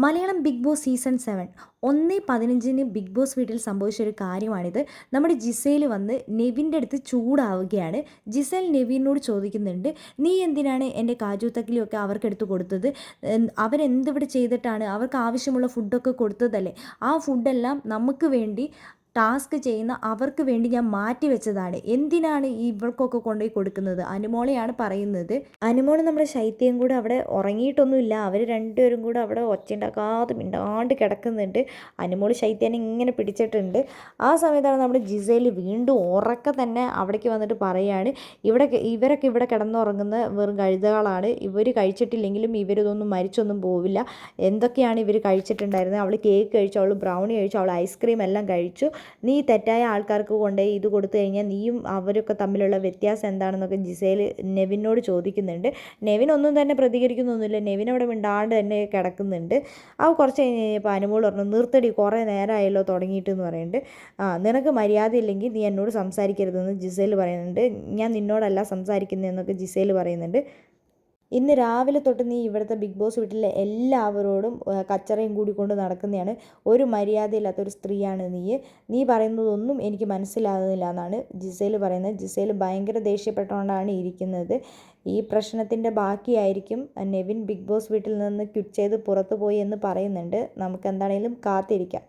Malayalam Bigg Boss season 7 1/15 Bigg Boss വീട്ടിൽ സംഭവിച്ചൊരു കാര്യമാണിത്. നമ്മുടെ ജിസേൽ വന്ന് നെവിൻ്റെ അടുത്ത് ചൂടാവുകയാണ്. ജിസേൽ നെവിനോട് ചോദിക്കുന്നുണ്ട്, നീ എന്തിനാണ് എൻ്റെ കാജു തക്കിലിയൊക്കെ അവർക്കെടുത്ത് കൊടുത്തത്? അവരെന്തിവിടെ ചെയ്തിട്ടാണ്? അവർക്ക് ആവശ്യമുള്ള ഫുഡൊക്കെ കൊടുത്തതല്ലേ? ആ ഫുഡെല്ലാം നമുക്ക് വേണ്ടി ടാസ്ക് ചെയ്യുന്ന അവർക്ക് വേണ്ടി ഞാൻ മാറ്റി വെച്ചതാണ്. എന്തിനാണ് ഇവർക്കൊക്കെ കൊണ്ടുപോയി കൊടുക്കുന്നത്? അനുമോളെയാണ് പറയുന്നത്. അനുമോള് നമ്മുടെ ശൈത്യം കൂടെ അവിടെ ഉറങ്ങിയിട്ടൊന്നുമില്ല. അവർ രണ്ടുപേരും കൂടെ അവിടെ ഒച്ചയുണ്ടാക്കാതെ മിണ്ടാണ്ട് കിടക്കുന്നുണ്ട്. അനുമോള് ശൈത്യനെ ഇങ്ങനെ പിടിച്ചിട്ടുണ്ട്. ആ സമയത്താണ് നമ്മുടെ ജിസേൽ വീണ്ടും ഉറക്കെ തന്നെ അവിടേക്ക് വന്നിട്ട് പറയുകയാണ്, ഇവരൊക്കെ ഇവിടെ കിടന്നുറങ്ങുന്ന വെറും കഴുതകളാണ്. ഇവർ കഴിച്ചിട്ടില്ലെങ്കിലും ഇവരിതൊന്നും മരിച്ചൊന്നും പോവില്ല. എന്തൊക്കെയാണ് ഇവർ കഴിച്ചിട്ടുണ്ടായിരുന്നത്? അവൾ കേക്ക് കഴിച്ചു, അവൾ ബ്രൗണി കഴിച്ചു, അവൾ ഐസ്ക്രീം എല്ലാം കഴിച്ചു. നീ തെറ്റായ ആൾക്കാർക്ക് കൊണ്ടുപോയി ഇത് കൊടുത്തു കഴിഞ്ഞാൽ നീയും അവരൊക്കെ തമ്മിലുള്ള വ്യത്യാസം എന്താണെന്നൊക്കെ ജിസേൽ നെവിനോട് ചോദിക്കുന്നുണ്ട്. നെവിൻ ഒന്നും തന്നെ പ്രതികരിക്കുന്നൊന്നുമില്ല. നെവിൻ അവിടെ മിണ്ടാണ്ട് തന്നെ കിടക്കുന്നുണ്ട്. ആ കുറച്ച് കഴിഞ്ഞപ്പോൾ അനുമോൾ പറഞ്ഞു, നിർത്തടി, കുറേ നേരമായല്ലോ തുടങ്ങിയിട്ട് എന്ന് പറയുന്നുണ്ട്. നിനക്ക് മര്യാദ ഇല്ലെങ്കിൽ നീ എന്നോട് സംസാരിക്കരുതെന്ന് ജിസേൽ പറയുന്നുണ്ട്. ഞാൻ നിന്നോടല്ല സംസാരിക്കുന്നതെന്നൊക്കെ ജിസേൽ പറയുന്നുണ്ട്. ഇന്ന് രാവിലെ തൊട്ട് നീ ഇവിടുത്തെ ബിഗ് ബോസ് വീട്ടിലെ എല്ലാവരോടും കച്ചറയും കൂടിക്കൊണ്ട് നടക്കുന്നതാണ്. ഒരു മര്യാദയില്ലാത്തൊരു സ്ത്രീയാണ് നീ പറയുന്നതൊന്നും എനിക്ക് മനസ്സിലാകുന്നില്ല എന്നാണ് ജിസേൽ പറയുന്നത്. ജിസേൽ ഭയങ്കര ദേഷ്യപ്പെട്ടുകൊണ്ടാണ് ഇരിക്കുന്നത്. ഈ പ്രശ്നത്തിൻ്റെ ബാക്കിയായിരിക്കും നെവിൻ ബിഗ് ബോസ് വീട്ടിൽ നിന്ന് ക്വിറ്റ് ചെയ്ത് പുറത്തു പോയി എന്ന് പറയുന്നുണ്ട്. നമുക്ക് എന്താണെങ്കിലും കാത്തിരിക്കാം.